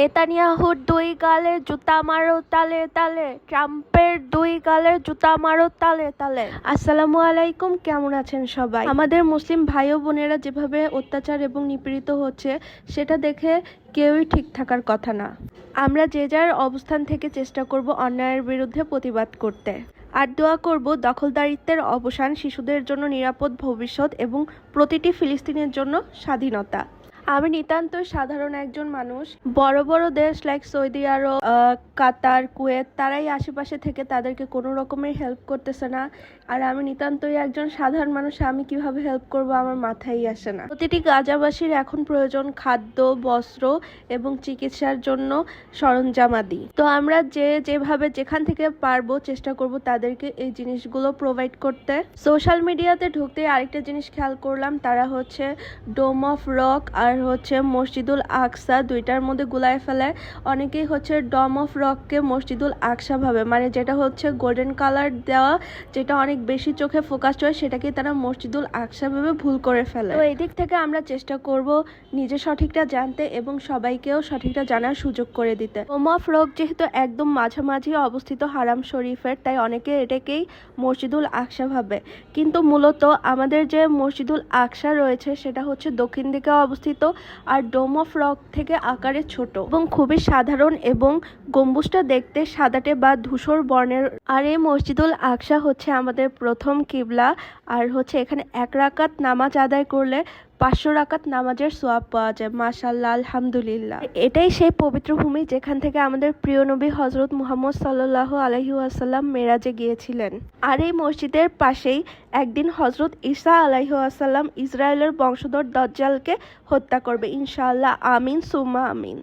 নেতানিয়াহুর দুই গালে জুতা মারো তালে তালে, ট্রাম্পের দুই গালে জুতা মারো তালে তালে। আসসালামু আলাইকুম, কেমন আছেন সবাই? আমাদের মুসলিম ভাই ও বোনেরা যেভাবে অত্যাচার এবং নিপীড়িত হচ্ছে সেটা দেখে কেউই ঠিক থাকার কথা না। আমরা যে যার অবস্থান থেকে চেষ্টা করব অন্যায়ের বিরুদ্ধে প্রতিবাদ করতে। আর দোয়া করব দখলদারিত্বের অবসান, শিশুদের জন্য নিরাপদ ভবিষ্যৎ এবং প্রতিটি ফিলিস্তিনের জন্য স্বাধীনতা। আমি নিতান্তই সাধারণ একজন মানুষ। বড় বড় দেশ লাইক সৌদি আরব, কাতার, কুয়েত, তারাই আশেপাশে থেকে তাদেরকে কোনো রকমের হেল্প করতেছে না। আর আমি নিতান্তই একজন সাধারণ মানুষ, আমি কিভাবে হেল্প করব আমার মাথায় আসে না। প্রতিটি গাজাবাসীর এখন প্রয়োজন খাদ্য, বস্ত্র এবং চিকিৎসার জন্য সরঞ্জামাদি। তো আমরা যেভাবে যেখান থেকে পারবো চেষ্টা করব তাদেরকে এই জিনিসগুলো প্রোভাইড করতে। সোশ্যাল মিডিয়াতে ঢুকতে আরেকটা জিনিস খেয়াল করলাম, তারা হচ্ছে ডোম অফ রক আর হচ্ছে মসজিদুল আকসা দুইটার মধ্যে গুলায় ফেলায়। অনেকেই হচ্ছে ডোম অফ রককে মসজিদুল আকসা ভাবে, মানে যেটা হচ্ছে গোল্ডেন কালার দেওয়া, যেটা অনেক বেশি চোখে ফোকাসড হয়, সেটাকে তারা মসজিদুল আকসা ভেবে ভুল করে ফেলে। তো এই দিক থেকে আমরা চেষ্টা করব নিজে সঠিকটা জানতে এবং সবাইকেও সঠিকটা জানার সুযোগ করে দিতে। ডোম অফ রক যেহেতু একদম মাঝামাঝি অবস্থিত হারাম শরীফের, তাই অনেকে এটাকেই মসজিদুল আকসা ভাবে। কিন্তু মূলত আমাদের যে মসজিদুল আকসা রয়েছে সেটা হচ্ছে দক্ষিণ দিকে অবস্থিত, আর ডোম অফ রক থেকে আকারে ছোট এবং খুবই সাধারণ, এবং গম্বুজটা দেখতে সাদাটে বা ধূসর বর্ণের। আর এই মসজিদুল আকসা হচ্ছে আমাদের প্রথম কিবলা। আর হচ্ছে এখানে 1 রাকাত নামাজ আদায় করলে 500 রাকাত নামাজের সোয়াব পাওয়া যায়। মাশাআল্লাহ, আলহামদুলিল্লাহ। এটাই সেই পবিত্র ভূমি যেখান থেকে আমাদের প্রিয় নবী হযরত মুহাম্মদ সাল্লাল্লাহু আলাইহি ওয়াসাল্লাম মেরাজে গিয়েছিলেন। আর এই মসজিদের পাশেই একদিন হযরত ঈসা আলাইহি ওয়াসাল্লাম ইসরায়েলের বংশধর দাজ্জালকে হত্যা করবে ইনশাআল্লাহ। আমিন সুম্মা আমিন।